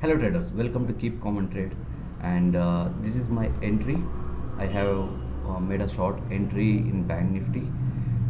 Hello traders, welcome to Keep Common Trade, and this is my entry. I have made a short entry in Bank Nifty.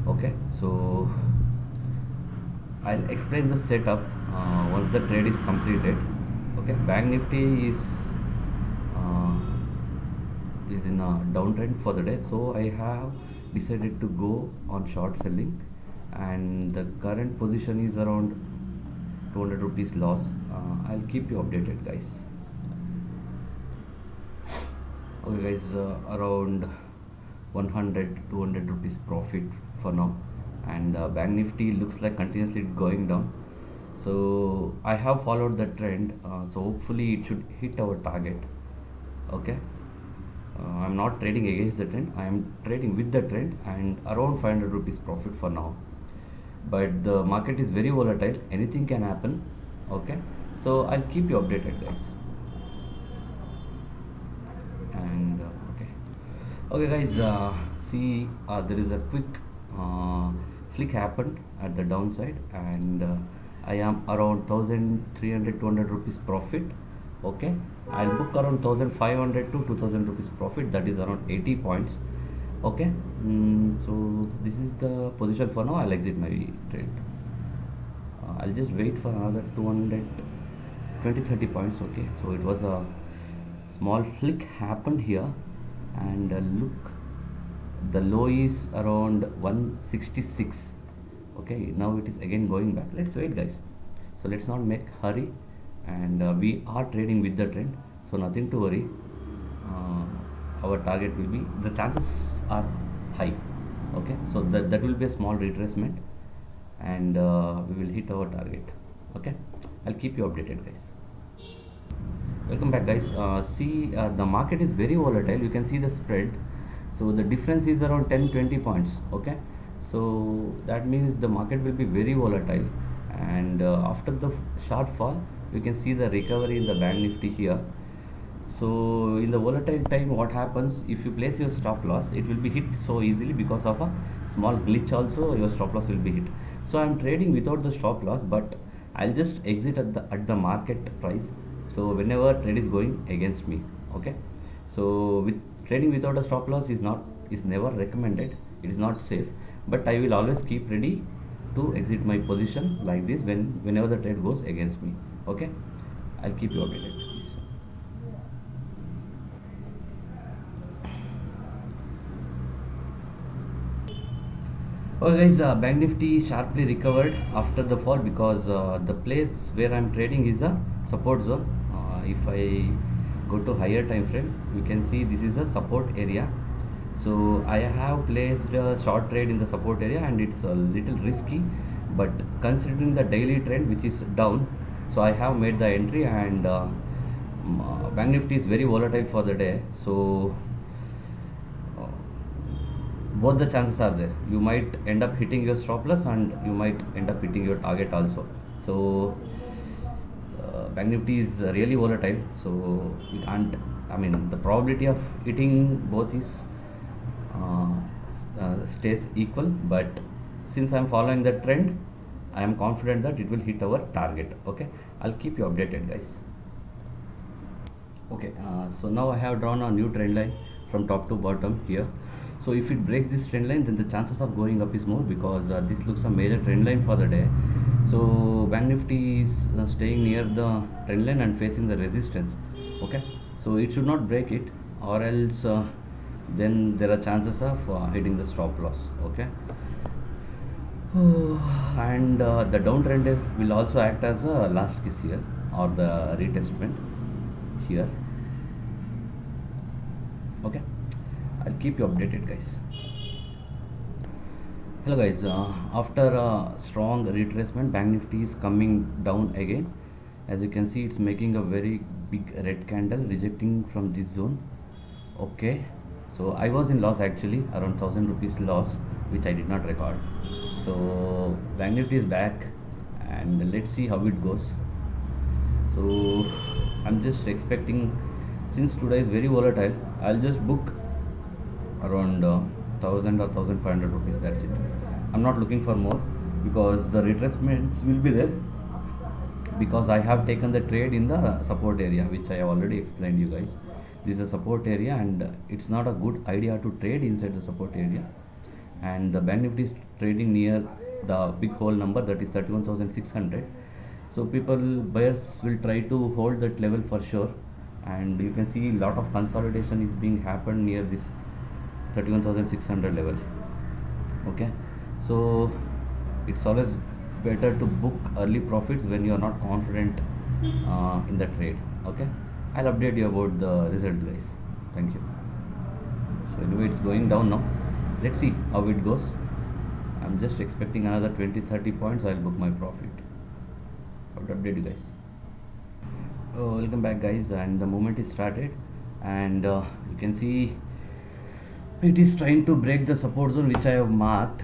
Okay, so I'll explain the setup once the trade is completed. Okay, Bank Nifty uh, is in a downtrend for the day, so I have decided to go on short selling, and the current position is around 200 rupees loss. I'll keep you updated, guys. Okay guys, around 100 200 rupees profit for now, and Bank Nifty looks like continuously going down. So I have followed the trend, so hopefully it should hit our target. Okay, I'm not trading against the trend, I am trading with the trend, and around 500 rupees profit for now. But the market is very volatile, anything can happen. Okay, so I'll keep you updated, guys. And okay guys, see, there is a quick flick happened at the downside, and I am around 1300 200 rupees profit. Okay, I'll book around 1500 to 2000 rupees profit, that is around 80 points. Okay, so this is the position for now. I'll exit my trade. I'll just wait for another 200 20 30 points. Okay, so it was a small flick happened here, and look, the low is around 166. Okay, now it is again going back. Let's wait, guys. So let's not make hurry, and we are trading with the trend, so nothing to worry. Our target will be, the chances are high. Okay, so that will be a small retracement, and we will hit our target. Okay, I'll keep you updated, guys. Welcome back, guys. See, the market is very volatile. You can see the spread, so the difference is around 10-20 points. Okay, so that means the market will be very volatile, and after the sharp fall, you can see the recovery in the Bank Nifty here. So in the volatile time, what happens, if you place your stop loss, it will be hit so easily because of a small glitch. Also your stop loss will be hit. So I'm trading without the stop loss, but I'll just exit at the market price, so whenever trade is going against me. Okay, so with trading without a stop loss is never recommended, it is not safe, but I will always keep ready to exit my position like this whenever the trade goes against me. Okay, I'll keep you updated. Okay guys, Bank Nifty sharply recovered after the fall, because the place where I'm trading is a support zone. If I go to higher time frame, you can see this is a support area. So I have placed a short trade in the support area, and it's a little risky, but considering the daily trend which is down, so I have made the entry, and Bank Nifty is very volatile for the day, so uh, both the chances are there. You might end up hitting your stop loss, and you might end up hitting your target also. So Bank Nifty is really volatile, so we can't, I mean, the probability of hitting both is uh, stays equal, but since I'm following the trend, I am confident that it will hit our target. Okay, I'll keep you updated, guys. Okay, so now I have drawn a new trend line from top to bottom here. So if it breaks this trend line, then the chances of going up is more, because this looks a major trend line for the day. So Bank Nifty is staying near the trend line and facing the resistance. Okay, so it should not break it, or else then there are chances of hitting the stop loss. Okay, and the downtrend will also act as a last kiss here, or the retestment here. Okay, I'll keep you updated, guys. Hello guys, after a strong retracement, Bank Nifty is coming down again. As you can see, it's making a very big red candle, rejecting from this zone. Okay, so I was in loss actually, around 1000 rupees loss, which I did not record. So Bank Nifty is back, and let's see how it goes. So I'm just expecting, since today is very volatile, I'll just book around 1000 or 1500 rupees, that's it. I'm not looking for more, because the retracements will be there, because I have taken the trade in the support area, which I have already explained you guys. This is a support area, and it's not a good idea to trade inside the support area. And the bank nifty is trading near the big hole number, that is 31,600. So people, buyers will try to hold that level for sure, and you can see a lot of consolidation is being happened near this 31,600 level. Okay, so it's always better to book early profits when you are not confident in the trade. Okay, I'll update you about the result, guys. Thank you. So anyway, it's going down now. Let's see how it goes. I'm just expecting another 20-30 points. I'll book my profit. I'll update you guys. Welcome back, guys, and the moment is started, and you can see it is trying to break the support zone which I have marked.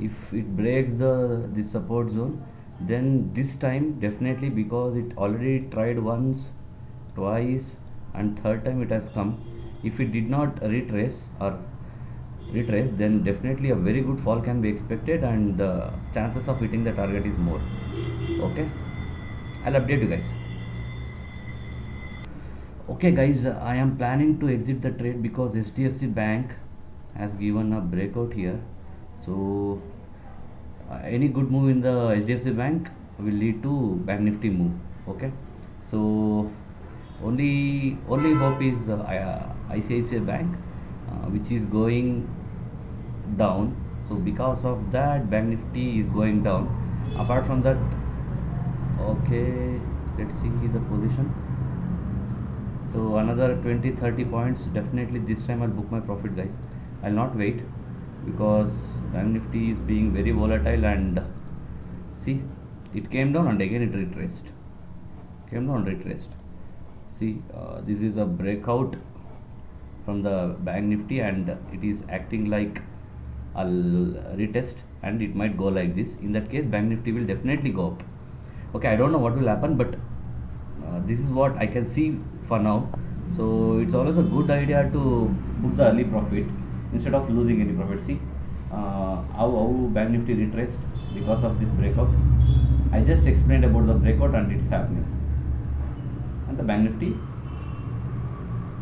If it breaks this support zone, then this time definitely, because it already tried once, twice, and third time it has come. If it did not retrace, then definitely a very good fall can be expected, and the chances of hitting the target is more. Okay, I'll update you guys. Okay, guys, I am planning to exit the trade because HDFC Bank has given a breakout here. So any good move in the HDFC Bank will lead to Bank Nifty move. Okay, so only hope is ICICI Bank, which is going down. So because of that, Bank Nifty is going down. Apart from that, okay, let's see the position. So another 20-30 points, definitely this time I'll book my profit, guys. I'll not wait, because Bank Nifty is being very volatile, and see, it came down and again it retraced. See, this is a breakout from the Bank Nifty, and it is acting like a retest, and it might go like this. In that case, Bank Nifty will definitely go up. Okay, I don't know what will happen, but this is what I can see for now. So it's always a good idea to book the early profit instead of losing any profit. See how Bank Nifty retraced because of this breakout. I just explained about the breakout, and it's happening, and the Bank Nifty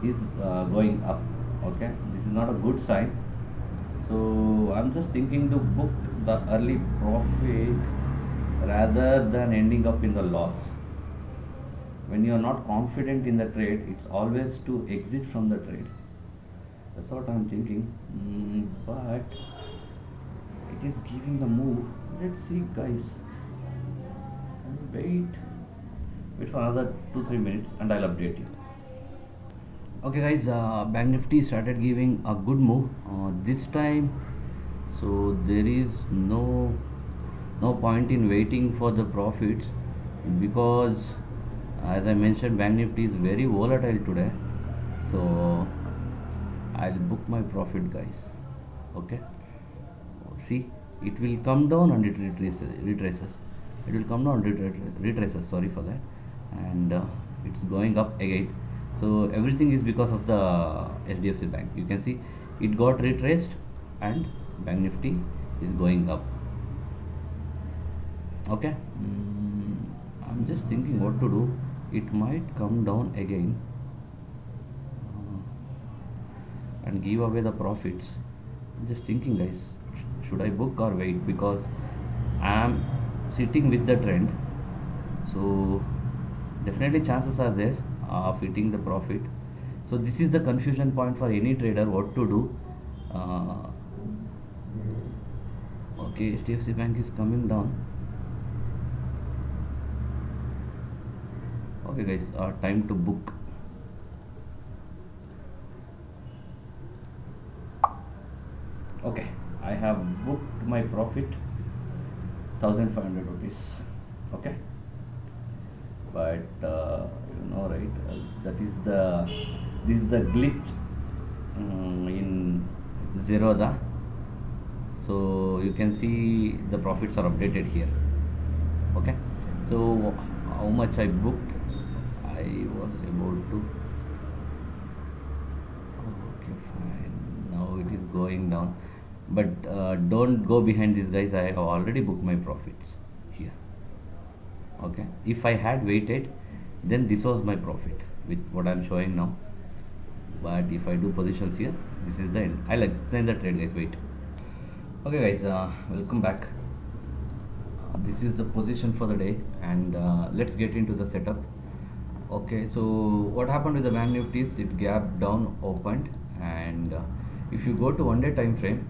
is going up. Okay, this is not a good sign. So I'm just thinking to book the early profit rather than ending up in the loss. When you are not confident in the trade, it's always to exit from the trade. That's what I'm thinking. But it is giving a move. Let's see, guys. Wait for another 2-3 minutes, and I'll update you. Okay, guys, Bank Nifty started giving a good move this time. So there is no point in waiting for the profits, because as I mentioned, Bank Nifty is very volatile today. So I'll book my profit, guys. Okay, see, it will come down and it retraces. It will come down and retraces, sorry for that, and it's going up again. So everything is because of the HDFC Bank. You can see it got retraced, and Bank Nifty is going up. Okay, I'm just thinking what to do. It might come down again and give away the profits. I'm just thinking, guys, should I book or wait, because I am sitting with the trend. So definitely chances are there of hitting the profit. So this is the confusion point for any trader, what to do. Okay, HDFC Bank is coming down. Okay, guys, time to book. Okay, I have booked my profit, 1,500 rupees. Okay, but right, this is the glitch in Zerodha. So you can see the profits are updated here. Okay, so how much I booked, I was about to, okay, fine, now it is going down, but don't go behind this, guys. I have already booked my profits here. Okay, if I had waited, then this was my profit with what I'm showing now. But if I do positions here, this is the end. I'll explain the trade, guys. Wait. Okay, guys, welcome back. This is the position for the day, and let's get into the setup. Okay, so what happened with the Bank Nifty is it gapped down, opened, and if you go to 1 day time frame,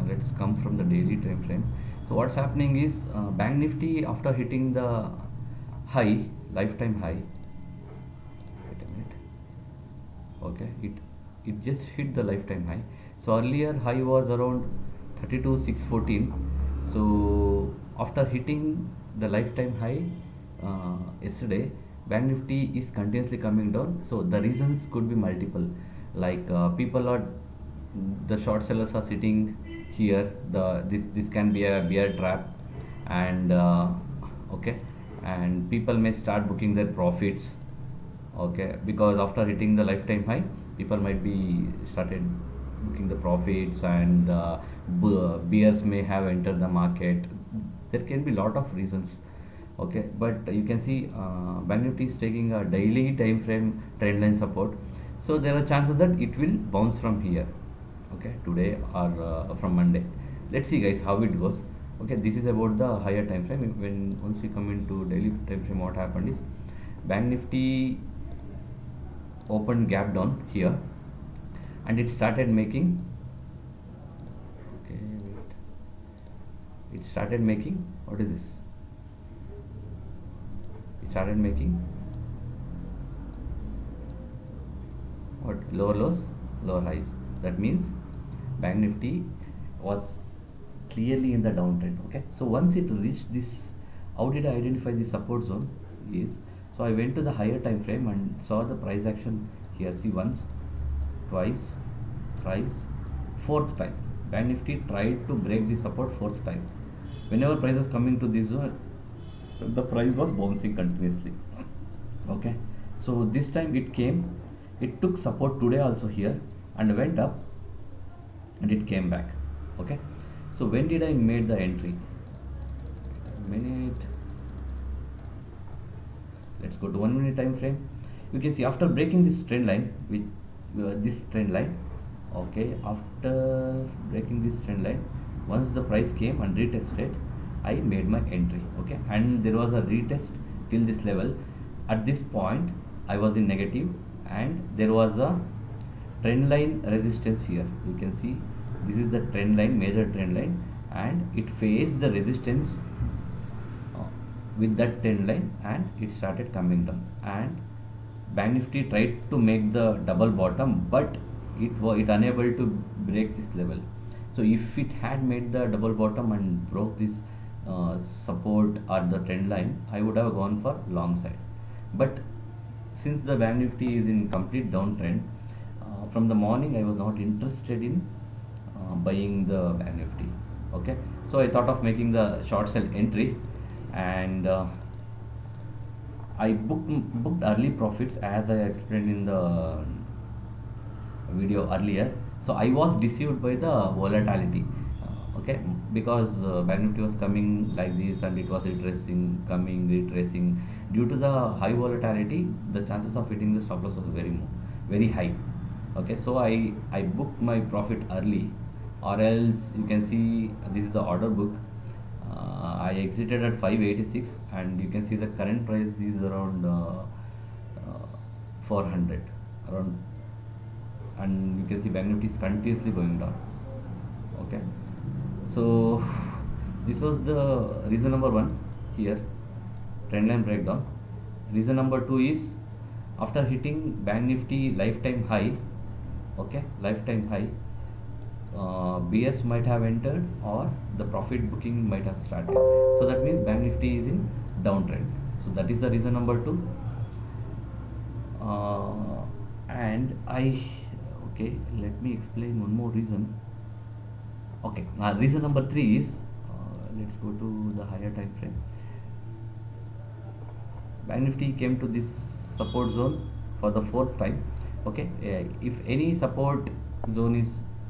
let's come from the daily time frame. So what's happening is Bank Nifty, after hitting the high, lifetime high. Wait a minute. Okay, it just hit the lifetime high. So earlier high was around 32,614. So after hitting the lifetime high yesterday, Bank Nifty is continuously coming down. So the reasons could be multiple, like people are, the short sellers are sitting here. This can be a bear trap, and okay, and people may start booking their profits. Okay, because after hitting the lifetime high, people might be started booking the profits, and bears may have entered the market. There can be lot of reasons. Okay, but you can see Bank Nifty is taking a daily time frame trend line support, so there are chances that it will bounce from here. Okay, today or from Monday. Let's see, guys, how it goes. Okay, this is about the higher time frame. When once we come into daily time frame, what happened is Bank Nifty opened gap down here, and it started making, okay, wait, it started making, what is this, it started making what, lower lows, lower highs. That means Bank Nifty was clearly in the downtrend. Okay, so once it reached this, how did I identify the support zone is, so I went to the higher time frame and saw the price action here. See, once, twice, thrice, fourth time Bank Nifty tried to break the support. Fourth time, whenever price is coming to this zone, the price was bouncing continuously. Okay, so this time it came, it took support today also here, and went up, and it came back. Okay, so when did I made the entry? A minute, let's go to 1 minute time frame. You can see after breaking this trend line with this trend line. Okay, after breaking this trend line, once the price came and retested, I made my entry. Okay, and there was a retest till this level. At this point I was in negative, and there was a trend line resistance here. You can see this is the trend line, major trend line, and it faced the resistance with that trend line, and it started coming down, and Bank Nifty tried to make the double bottom, but it unable to break this level. So if it had made the double bottom and broke this support or the trend line, I would have gone for long side. But since the Bank Nifty is in complete downtrend, from the morning I was not interested in buying the Bank Nifty. Okay, so I thought of making the short sell entry, and I booked early profits as I explained in the video earlier. So I was deceived by the volatility. Okay, because Bank Nifty was coming like this, and it was retracing, coming, retracing. Due to the high volatility, the chances of hitting the stop loss was very high. Okay, so I booked my profit early, or else you can see this is the order book. I exited at 586, and you can see the current price is around 400 around, and you can see Bank Nifty is continuously going down. Okay, so this was the reason number one here, trend line breakdown. Reason number two is after hitting Bank Nifty lifetime high. Okay, lifetime high, bears might have entered, or the profit booking might have started. So that means Bank Nifty is in downtrend. So that is the reason number two. And okay, let me explain one more reason. Okay, reason number three is, let's go to the higher time frame. Bank Nifty came to this support zone for the fourth time. Okay, if any support zone is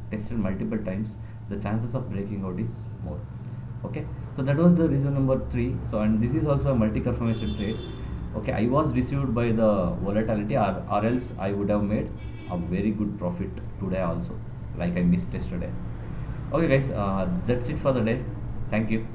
tested multiple times, the chances of breaking out is more. Okay, So that was the reason number three. So and this is also a multi-confirmation trade. Okay, I was deceived by the volatility, or else I would have made a very good profit today also, like I missed yesterday. Okay, guys, that's it for the day. Thank you.